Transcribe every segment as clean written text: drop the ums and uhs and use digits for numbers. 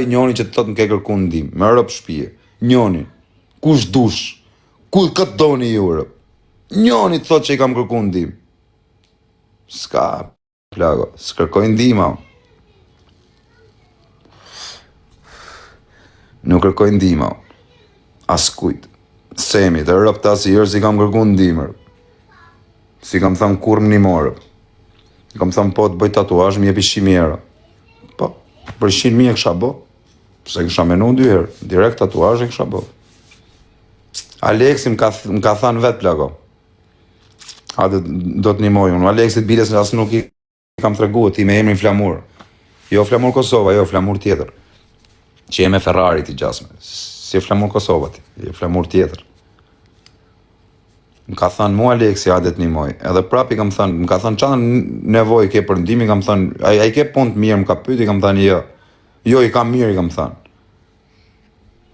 njoni që të thotë më ke kërku ndim, me rëp shpije, njoni, kush dush, ku këtë doni ju rëp, njoni të thotë që i kam kërku ndim. Ska, plago, s'kërkoj ndima. Nuk kërkoj ndima. As kujt. Semi, të rëp ta si jërë si kam kërku ndimër. Si kam thëmë kur më një morë. Kam thëmë po të bëj tatuazh, më jepi 100.000 euro. Po, për 100.000 e kësha bo. Se kësha menu 2 herë, direkt tatuazh e kësha bo. Aleksi më ka thënë vetë plago. A do të një mojë, unë Aleksit biles në asë nuk i kam tregu, ti me emrin Flamur. Jo Flamur Kosova, jo Flamur tjetër. Që me Ferrari ti gjasme. Si Flamur Kosova ti, jo Flamur tjetër. Më ka thënë mu Aleksi, a det një mojë. Edhe prap i kam thënë, më ka thënë qanë nevoj ke për ndimi, kam thënë, a i ke punë të mirë, më ka pyti, kam thënë jo. Jo, i kam mirë, i kam thënë.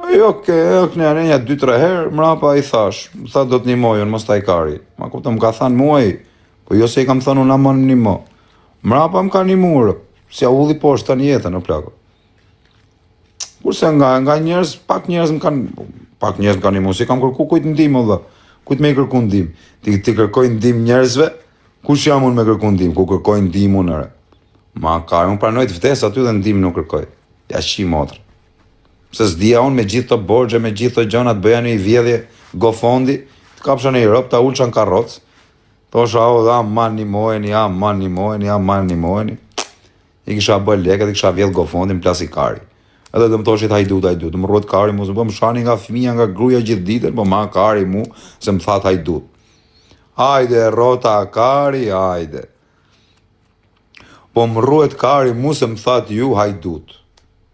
Jo, këne nja 2-3 herë, mrapa i thash, më tha do të një mojë, unë mos ta i kari. Ma kuptëm, më ka thënë muaj, po jo se i kam thënë unë amon një mo. Mrapa më ka një murë, si a ulli poshtë të një jetën në plako. Kurse nga njerëz, pak njerëz më kanë një mu, si kam kërku kujtë ndim, dhe, kujtë me i kërku ndim. Ti kërkoj ndim njerëzve, kush jam unë me kërku ndim, ku kërkoj ndim unë re. Ma ka, unë pranoj të vdes aty dhe ndim nuk kërkoj. Ja shi motrë. Se s'dia unë me gjithë të borgje, me gjithë të gjonat, bëja një vjedhje gofondi, të kapësha në Europë, ta ullësha në karrocë, thosha, man një mojeni, i kisha bërë leket, i kisha vjedhë gofondi në plasi kari. Edhe dhe më thoshit hajdut, më rrët kari mu, se më shani nga fëmija, nga gruja gjithë ditën, po ma kari mu, se më thatë hajdut. Hajde, rota kari, hajde. Po më rrët kari mu, se më thatë ju hajdut.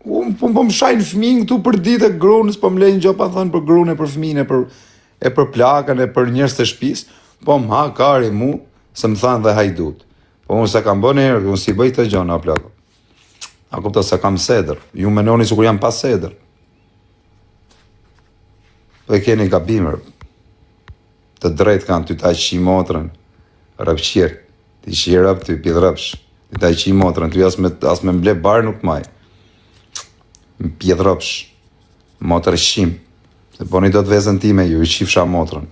Po më shajnë fëmijën këtu për ditë e grunës, po më lejnë gjo pa thënë për grunë e për fëmijën e për plakën e për njerëz të shtëpisë, po më ha kari mu se më thanë dhe hajdut. Po unë se kam bënë herë, unë si bëj të gjona plako. A kupta se kam sedër, ju menoni që kur jam pas sedër. Po e keni gabimër, të drejt kanë ty ta qi motrën, rëpqirë, ti qi rëp, ty pidrëpsh, ty ta qi motrën, ty as me mble barë nuk maj. Më pjedrëpsh, motër shim, se po një do të vezën time ju, i qifsha motrën.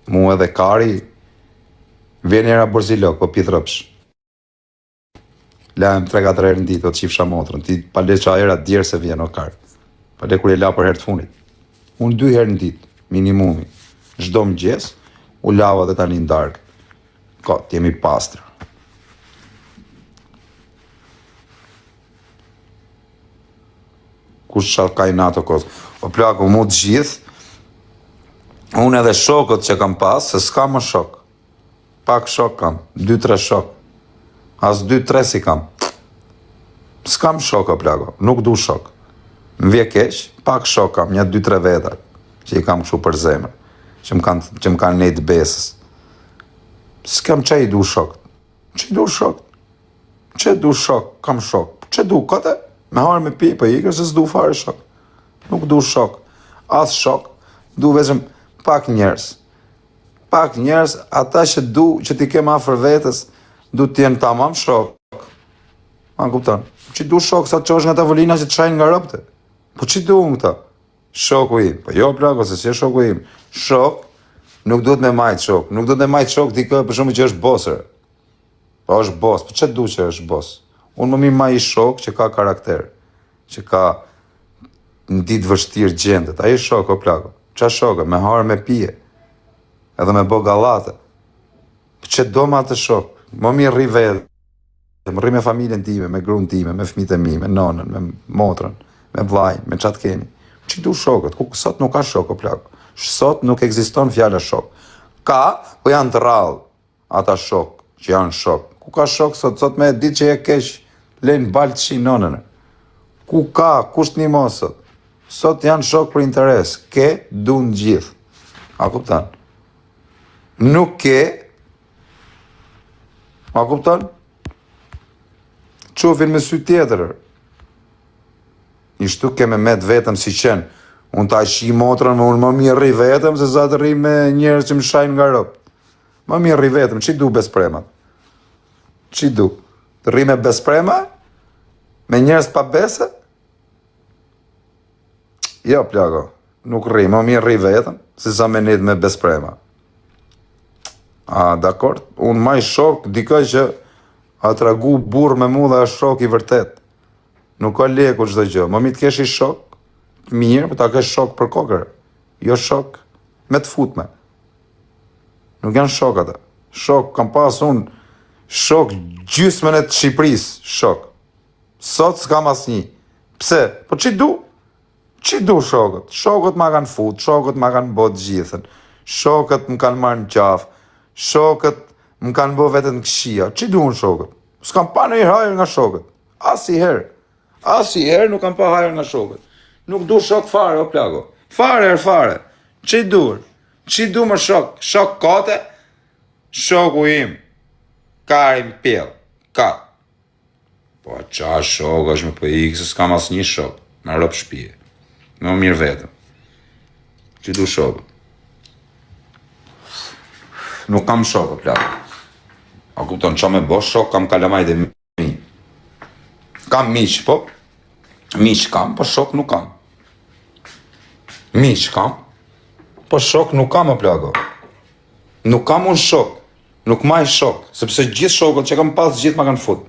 Mu edhe kari, vjen njëra Borzilok, po pjedrëpsh. Lajmë 3-4 herë në ditë, po të qifsha motrën, ti pale qa era djerë se vjen o karë. Pale kur e la për herë të funit. Unë 2 herë në ditë, minimumi. Zdo më gjesë, u lava dhe tani në darkë. Ka, t'jemi pastrë. Kush qatë ka i nato kosë. O plako, mu të gjithë, unë edhe shokët që kam pas, se s'ka më shok. Pak shok kam, 2-3 shok. As 2-3 si kam. S'kam shok, o plako, nuk du shok. Më vje keq, pak shok kam, një 2-3 vetat, që i kam këshu për zemër, që më kanë nejtë besës. S'kam që i du shok. Që i du shok? Që du shok, kam shok. Që du këte? Me harë me pi, për ikër se s'du fare shok. Nuk du shok. As shok, du vezëm pak njerës. Pak njerës, ata që du, që ti kem afër vetës, du t'jenë tamam shok. Ma kupton. Që du shok, sa të qosh nga tavolina që të shajnë nga rëpte. Po që du unë këta? Shoku im. Po jo, plako, se si e shoku im. Shok, nuk du t'me majtë shok. Nuk du t'me majtë shok t'i për shumë që është bosër. Po është bos. Po që du që është bos? Unë më mi ma i shok që ka karakter, që ka në ditë vështirë gjendet. A i shok, o plako. Qa shokë? Me harë me pije. Edhe me bo galate. Që do ma të shok? Më mi rri vedhe. Më rri me familjen time, me grunë time, me fmite mi, me nonën, me motrën, me vlajnë, me qatë kemi. Që du shokët? Sot nuk ka shok, o plako. Sot nuk ekziston fjala shok. Ka, po janë të rallë ata shok, që janë shok. Ku ka shok sot me ditë që e kesh, lejnë balë të shinonën. Ku ka, kusht një mosët. Sot janë shok për interes, ke, du në gjithë. A kuptan? Nuk ke, a kuptan? Qofin me sy tjetërër. Ishtu ke me met vetëm si qenë. Unë ta shi motrën, unë më mirë rri vetëm, se sa të rri me njerës që më shajnë nga rëpë. Më mirë rri vetëm, që du bespremat? Që du? Të rri me besprema? Me njerës pa bese? Jo, plako, nuk rri, më mirë rri vetëm, si sa me net me besprema. Dakord, unë maj shok, dikaj që a të ragu burë me mu dhe është shok i vërtet. Nuk ka leku çdo gjë, më mi të kesh i shok, mirë, ta kesh shok për kokër, jo shok me të futme. Nuk janë shok ata. Shok, kam pas unë, shok gjysmën e të Shqipërisë, shok. Sot s'kam asnjë. Pse? Po që du? Që du shokët? Shokët ma kanë fut, shokët ma kanë bot gjithën, shokët më kanë marrë në qafë, shokët më kanë bo vetën në këshia. Që du në shokët? S'kam pa në i hajër nga shokët. Asi herë nuk kam pa hajër nga shokët. Nuk du shok fare, o plago. Fare. Që dur? Që du më shok? Shok kate? Shoku im. Kari më pjellë. Ka. Po qa shok është me për ikë, se s'kam as një shok. Në ropë shpije. Më mirë vetëm. Që du shokët? Nuk kam shokë, plakë. A kupton, qa me bo shok, kam kalamaj dhe mi. Kam miq, po. Miq kam, po shok nuk kam. Miq kam, po shok nuk kam, o plako. Nuk kam unë shok. Nuk maj shok. Sepse gjithë shokët që kam pas, gjithë ma kanë fut.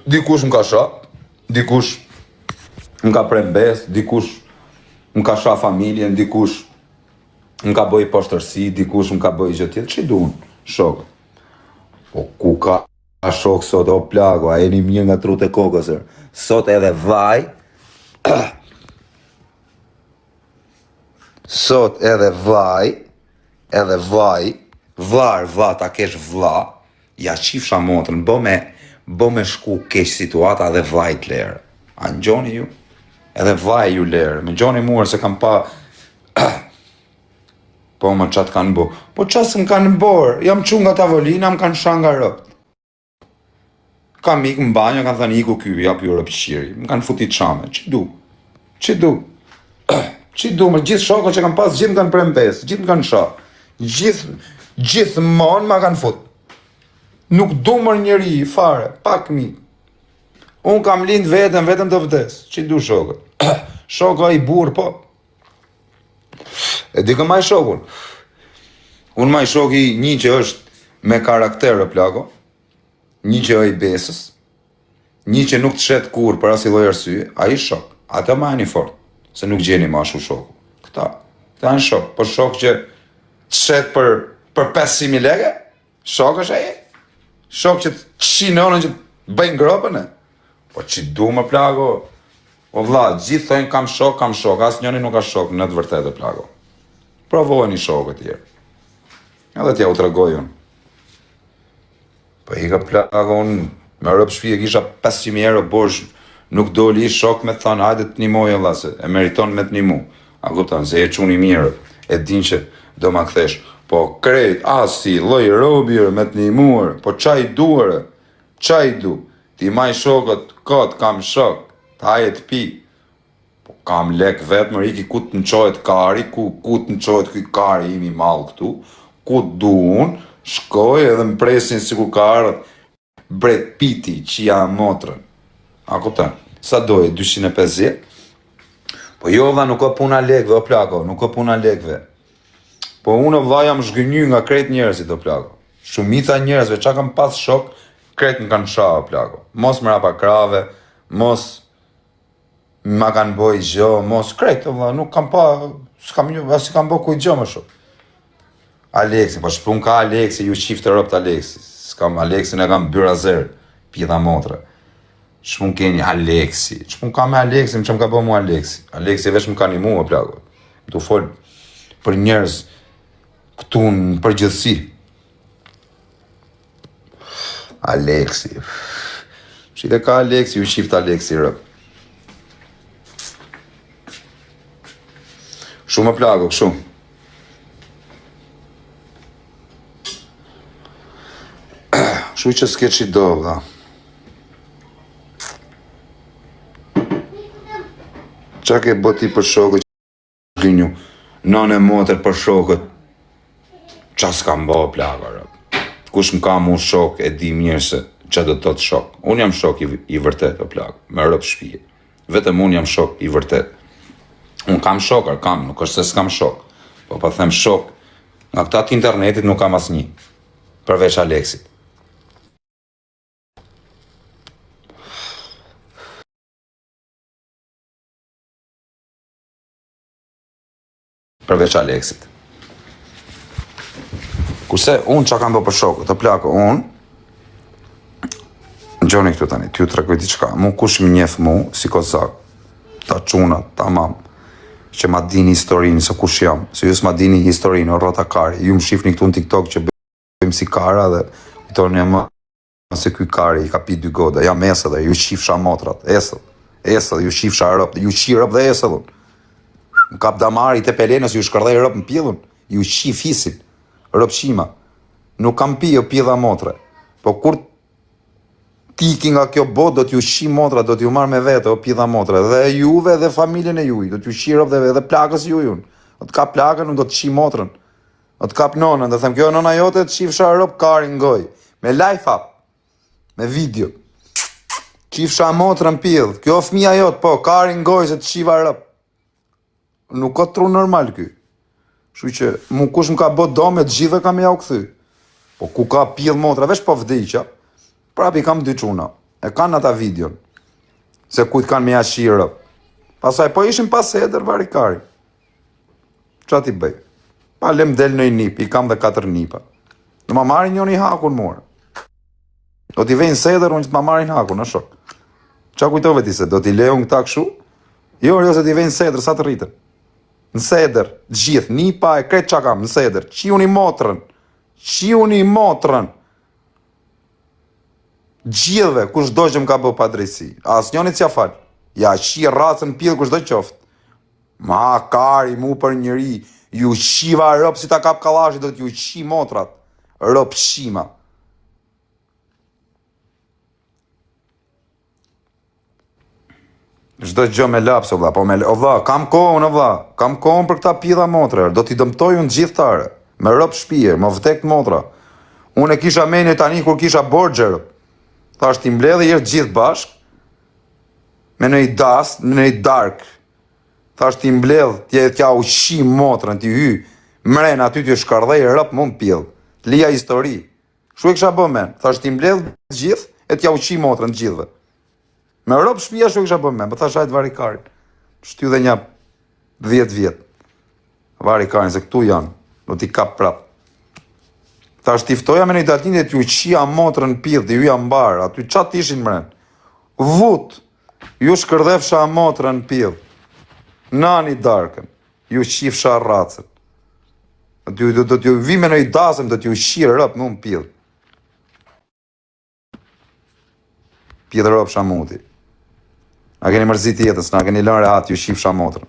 Dikush më ka sha, dikush më ka prembes, dikush më ka sha familjen, dikush më ka bëj poshtërsi, dikush më ka bëj gjë tjetër. Që i duhen shokët? Po ku ka shok sot, o plago, a jeni mirë nga trut e kokësër. Sot edhe vaj, sot edhe vaj, va ta kesh vlla, ja qifsha motrën, bo me shku kesh situata dhe vaj të lerë. A në gjoni ju? Edhe vaj ju lerë. Me gjoni muar se kam pa... Po më qatë kanë bo. Po qasë më kanë borë, jam qu nga tavolina, më kanë shanga rëpt. Kam ikë më banjo, kanë thënë iku kyvi, jap ju rëpt qiri. Më kanë futi qame. Që du? Më gjithë shoko që kanë pas, gjithë më kanë prembes, gjithë më kanë sha. Gjithë mon ma kanë fut. Nuk du mër njëri, fare, pak mi. Unë kam lind vetëm të vdes. Që du shokët? Shoka i burë, po. E di ka maj shokun. Unë maj shoki një që është me karakter, plako. Një që është i besës. Një që nuk të shetë kur për as i lloj arsye, ai shok. Ata ma një fort, se nuk gjeni ma shu shoku. Këta janë shok, po shok që të shetë për 500.000 lege, shok është aje. Shok që të shinonën që të bëjnë gropën e. Po që du më plago. O vlla, gjithë thojnë kam shok, as njëni nuk ka shok, në të vërtetë plago. Provojnë i shokët tjerë. Edhe t'ja u të regoj unë. Po i ka plago unë, me rëpë shpije kisha 500.000 euro borsh, nuk doli i shok me të thanë, hajde të një mojë vlla, se e meriton me të një mu. A kupton, se e quni mirë, e din që do ma kthesh. Po krejt, asi, loj robjër me të një muër, po qaj duërë, qaj du, ti maj shokët, kot, kam shok, të hajet pi, po kam lek vetë më riki ku të nëqojt kari, ku të nëqojt këj kari imi malë këtu, ku të du unë, shkoj edhe më presin si ku ka ardhë Brad Pitti që janë motrën. A kupton, sa doje, 250? Po jo dha, nuk ka puna lekve, o plako, nuk ka puna lekve. Po unë vlla jam zhgënjy nga krejt njerëzit, o plako. Shumica njerëzve, qa kam pas shok, krejt më kanë sha, o plako. Mos më rapa krave, mos ma kanë boj gjo, mos krejt, o vlla, nuk kam pa, as i kam bo kuj gjo më shok. Aleksi, po shpun ka Aleksi, ju qifte rëpt Aleksi. Aleksin e kam byra zërë, pjitha motre. Shpun keni Aleksi, shpun ka me Aleksi, më që më ka bo mu Aleksi. Aleksi vesh më ka një mu, o plako. Më të folë për njerëz këtu në përgjithësi. Aleksi. Shite ka Aleksi, ju shift Aleksi rëp. Shumë e plako, shumë. Shuj që s'ke që i do, da. Qa ke boti për shokët që gënju? Nën e motër për shokët. Qa s'kam bo, plako, rëp. Kush më ka mu shok, e di mirë se që do të të shok. Unë jam shok i vërtet, o plako, me rëp shpije. Vetëm unë jam shok i vërtet. Unë kam shokar, nuk është se s'kam shok. Po them shok, nga këta të internetit nuk kam asnjë, përveç Aleksit. Përveç Aleksit. Kurse unë që kam bë për shokët, të plako, unë, gjoni këtu tani, t'ju tregoj diçka, mu kush më njeh mu, si kozak, ta çuna, ta mam, që ma dini historinë, se kush jam, se ju s'ma dini historinë, o rrota kari, ju më shifni këtu në TikTok që bëjmë si kara dhe kujtoni e më se ky kari i ka pi 2 goda, jam esë dhe ju shifsha motrat, esë dhe ju shifsha rëp, ju shi rëp dhe esë dhe në kap damari të pelenës ju shkërdhej rëp në pjellun, ju shi fisin, rëp shima, nuk kam pi o pjedha motre, po kur tiki nga kjo bot, do t'ju shi motra, do t'ju marrë me vete o pjedha motre, dhe juve dhe familjen e juj, do t'ju shi rëp dhe plakës jujun, do t'kap plakën, do t'shi motrën, do t'kap nonën, dhe them kjo nona jote t'shifsha rëp kari ngoj, me life up, me video, qifsha motrën pjedh, kjo fëmija jot, po, kari ngoj se t'shiva rëp, nuk ka tru normal ky. Shu që mu kush më ka bot dome, të gjithë kam ja u kthy. Po ku ka pjedh motra, vesh po vdikja, prapi kam 2 çuna. E kanë ata videon. Se kujt kanë me jashirë. Pasaj po ishim pas eder varikari. Qa ti bëj? Pa lem del në i nip, i kam dhe 4 nipa. Do ma marrin njoni hakun morë. Do t'i vejnë seder, unë që t'ma marrin hakun, në shok. Qa kujtove ti se, do t'i lejon këta këshu? Jo se t'i vejnë seder, sa të rritën. Në seder, gjithë, nipa e kretë qa kam, në seder, qiuni motrën, gjithve, kush do që më ka bë pa drejtësi, as njoni t'ja falë, ja shi racën pjedhë kush do qoft, ma kari mu për njëri, ju shiva rëp si ta kap kalashi, do t'ju shi motrat, rëp shima. Çdo gjë me laps, o vlla, po me o vlla, kam kohën për këta pjedha motre, do t'i dëmtoj unë gjithtare, me rëp shpije, më vdek motra. Unë e kisha menje tani kur kisha borxher. Thash t'i mbledh jesh gjithë bashk, me në i das, me në i dark. Thash t'i mbledh, t'ja ushim motrën, t'i hy, mren aty t'ju shkardhej rëp më pjedh, t'lija histori. Shu e kisha bë men, thash t'i mbledh gjithë, e t'ja ushim motrën gjithëve. Me rëp shpia shu kisha bëm me, më thash ajtë varikarin. Shty dhe një 10 vjet. Varikarin, se këtu janë, do t'i kap prap. Thash tiftoja me një daltin dhe t'ju qia motrën pjedh, dhe ju jam barë, aty qatë ishin mren. Vut, ju shkërdhefsha motrën pjedh. Nani darkën, ju qifsha racën. Do t'ju vi me në i dasëm, do t'ju shirë rëp më pjedh. Pjedh rëp shamuti. A keni mërzit jetës, na keni lënë rehat, ju shifsha motrën.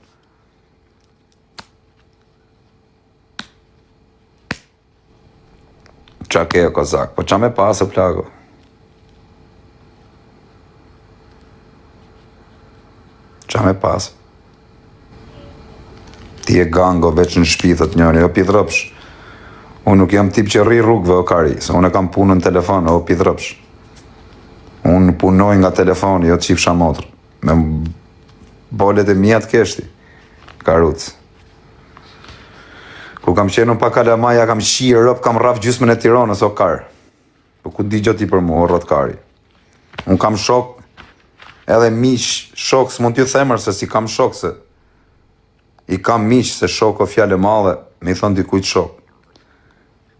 Qa ke o kozak, po qa me pasë plako? Qa me pasë? Ti e gango veç në shpithët njëri, o pidhrëpsh. Unë nuk jam tip që rri rrugve o kari, se unë e kam punën në telefon, o pidhrëpsh. Unë punoj nga telefoni, jo të qifsha motrë. Me bolet e mija të keshti, karuc. Ku kam qenë pa Kalamaja, kam qirë rëp, kam raf gjysmën e Tiranës, o karë. Po ku di gjoti për mu, o rrët kari. Unë kam shok, edhe miq, shok, s'mund t'ju themër se si kam shok, se i kam miq, se shok o fjale madhe, me i thonë dikujt shok.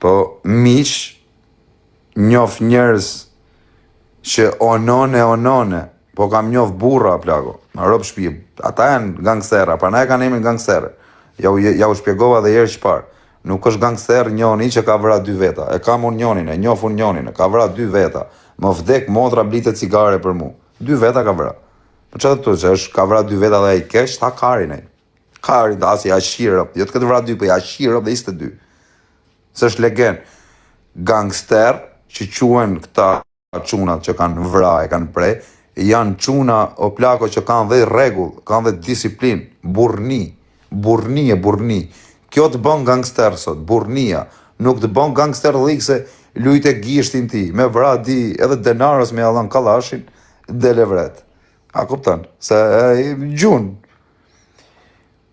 Po miq, njof njerëz, që onone, po kam njof burra, plako, në rëp shpijë, ata janë gangstera, pra na e kanë emrin gangsterë, ja u shpjegova dhe herë që parë, nuk është gangster njoni që ka vra 2 veta, e kam unë njonin, e njof unë njonin, ka vra 2 veta, më vdek motra blite cigare për mu, 2 veta ka vra, po që të që është ka vra 2 veta dhe i kesh, ta karin e, karin dhe asë ja shirëp, jo të këtë vra 2, po ja shirëp dhe ishte 2, së është legend, gangster që quen këta qunat që kanë vra e kanë prej, janë quna o plako që kanë dhe regull, kanë dhe disiplin, burni. Kjo të bën gangster sot, burnia, nuk të bën gangster lik se lujt e gishtin ti, me vra di edhe denarës me allan kalashin, dhe levret. A kupton? Se gjun.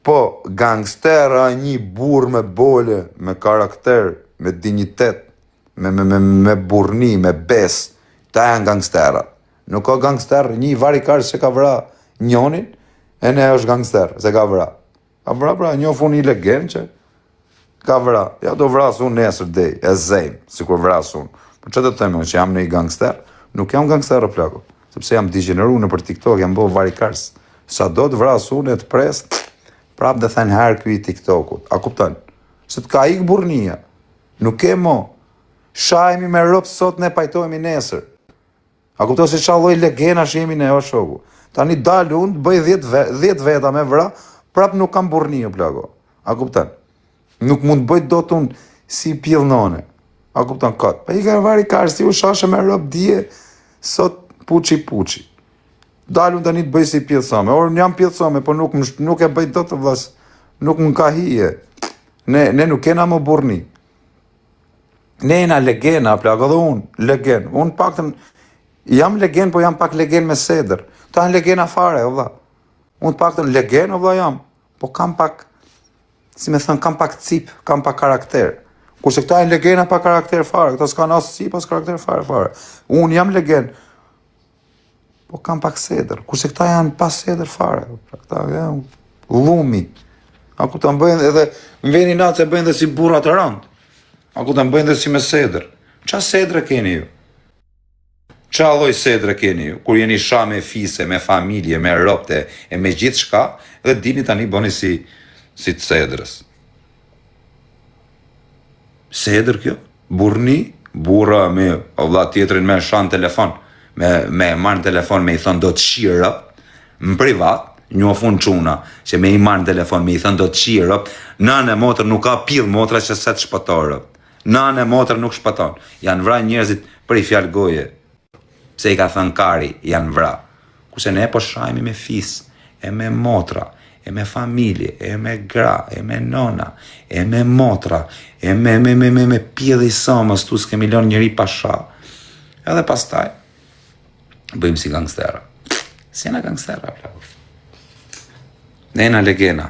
Po, gangstera një burr me bole, me karakter, me dignitet, me burni, me bes, ta janë gangstera. Nuk ka gangster, një varikar që ka vra njonin, e ne është gangster, se ka vra. Ka vra, pra, një fun një legend që ka vra. Ja do vras unë nesër dej, e zejmë, si kur vras unë. Për që të temë, që jam në i gangster, nuk jam gangster o plako. Sepse jam degeneru në për TikTok, jam bo varikars. Sa do të vras unë e të pres, prap dhe thënë herë këj TikTokut. A kupton? Se të ka ikë burnia. Nuk e mo. Shajmi me rëpë sot ne pajtojmi nesër. A kupton se qa loj legena shemi ne o shoku. Tani dalë unë të bëj 10 veta me vra, prap nuk kam burni o plako. A kupton? Nuk mund bëj do të unë si pjellnone. A kupton këtë? Pa i ka varikars, si u shashe me rëpë dje, sot puqi. Dalun të një të bëj si pjellësome. Orë një jam pjellësome, po nuk e bëj do të vlas. Nuk më ka hije. Ne nuk kena më burni. Ne jena legena, plak, edhe unë, legen. Unë pak të... Jam legen, po jam pak legen me seder. Ta në legena fare, o vla. Unë pak të legen, o vla jam. Po kam pak, si me thënë, kam pak cip, kam pak karakter. Kurse këta janë legena pa karakter fare. Këta s'kan asë cip, asë karakter fare. Unë jam legen. Po kam pak seder, kurse këta janë pas seder fare, këta janë lumi. A ku të mbëjnë edhe, në veni natë se bëjnë dhe si burrat të rëndë. A ku të mbëjnë dhe si me seder. Qa sedre keni ju? Qa lloj sedre keni ju? Kur jeni sha me fise, me familje, me ropte, e me gjithë shka, dhe dini tani bëni si të sedrës. Sedr kjo? Burni? Burra me vlla tjetrin me shan telefon. Me marrë në telefon me i thënë do të shirë, në privat, një ofun quna, që me i marrë në telefon me i thënë do të shirë, nane motër nuk ka pillë motra që se të shpëtorë. Nane motër nuk shpëton. Janë vra njerëzit për i fjallë goje. Pse i ka thënë kari, janë vra. Kurse ne po shajmi me fis, e me motra, e me familje, e me gra, e me nona, e me motra, e me pjellë i samës, tu s'ke milion njëri pasha. Edhe pastaj, bëjmë si gangstera. Si jena gangstera, plako. Ne jena legena.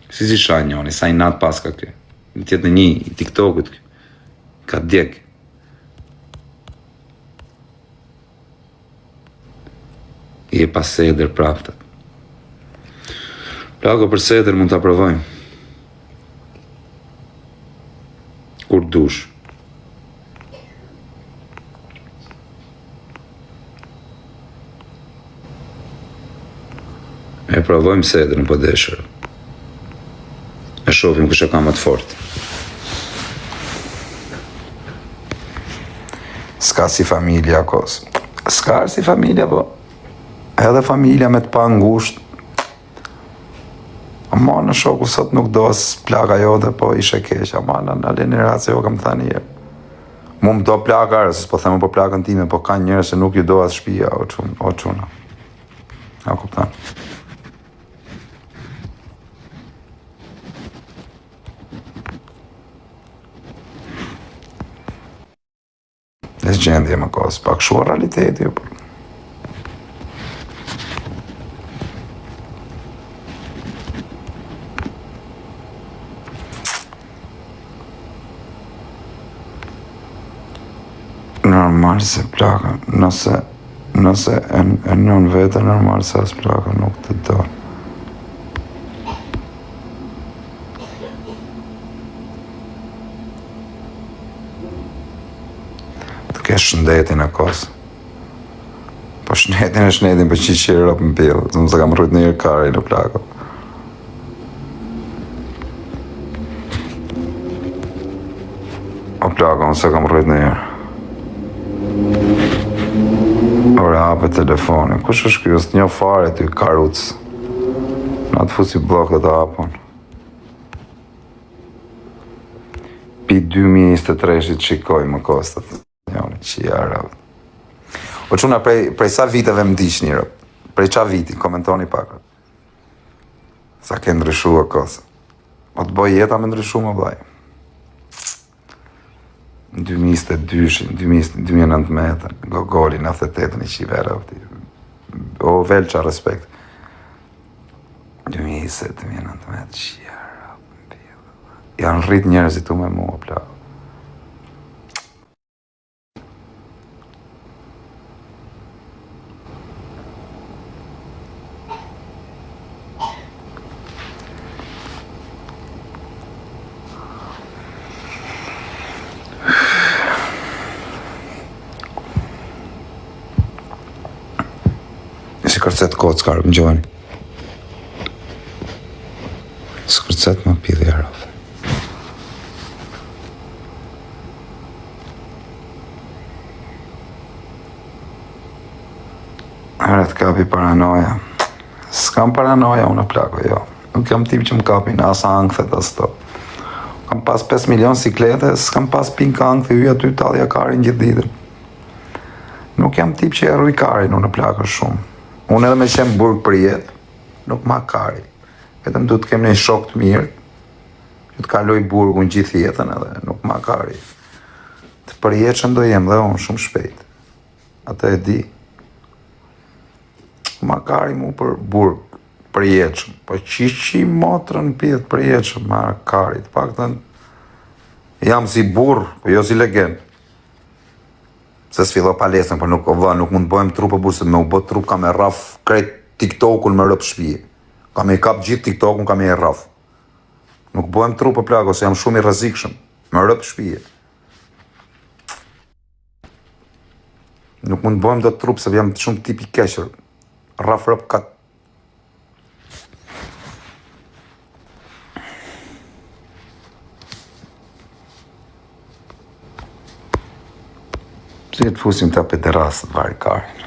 Si sha njoni, sa i natë pas ka kjo. Në tjetë në një, i TikTokut kjo. Ka djek. I e pas seder praftat. Plako për seder mund të aprovojmë. Kur dush. E provojmë sedrën po deshër. E shofim kështë ka më të fort. Ska si familja kos. Ska si familja, po. Edhe familja me të pa ngusht. Ama në shoku sot nuk do as plaka jo dhe po ishe keq. Ama në lineraci jo kam thani je. Mu më do plaka arës, po themu po plakën time, po ka njërë se nuk ju do as shpia o quna. A kuptan. Dhe gjendje më kos, pak shua realiteti, po. Normal se plaka, nëse e nën vete, normal se as plaka nuk të do. Të kesh shëndetin e kos. Po shëndetin për qishirë rëpë në pillë, të më se kam rrujt një kari në plaka. O plaka, më se kam rrujt një herë. Ore hape telefonin, kush është kjo, së një fare ty karuc. Na të fusi blok dhe të hapon. Pi 2023 shikoj më kostat. Njoni, që jarë. O quna prej sa viteve më dish njërë. Prej qa viti, komentoni pak. Sa ke ndryshua kosa. O të bëj jeta me ndryshu më blaj. 2019, Gogoli 98 i qivera. O velqa respekt. 2020, 2019, qjera. Janë rrit njerëzit u me mua, plak. Si kërcet kockar, më gjoni. Si kërcet më pidhi araf. Herët kapi paranoja. S'kam paranoja unë plako, jo. Nuk jam tip që më kapin asa angthet as to. Kam pas 5 milion siklete, s'kam pas pink angthi, uja ty talja karin gjithë ditën. Nuk jam tip që e rruj karin unë plako shumë. Unë edhe me qenë burg për jetë, nuk ma kari. Vetëm du të kem një shok të mirë, që të kaloj burgun gjithë jetën edhe, nuk ma kari. Të përjetëshën do jem dhe unë shumë shpejt. Ata e di. Ma kari mu për burg, përjetëshën. Po qiqi motrën pidhë përjetëshën, ma kari. Të pak të jam si burr, po jo si legend. Se s'fillo palesën, për nuk mund të bojmë trup e burë, se me u bot trup ka me raf krejt TikTokun me rëp shpije. Ka me i kap gjithë TikTokun, ka me i raf. Nuk bojmë trup e plako, se jam shumë i rrezikshëm, me rëp shpije. Nuk mund të bojmë do trup, se jam shumë tip i keqër. Raf rëp kat. Si të fusim të pederasët, vari karin.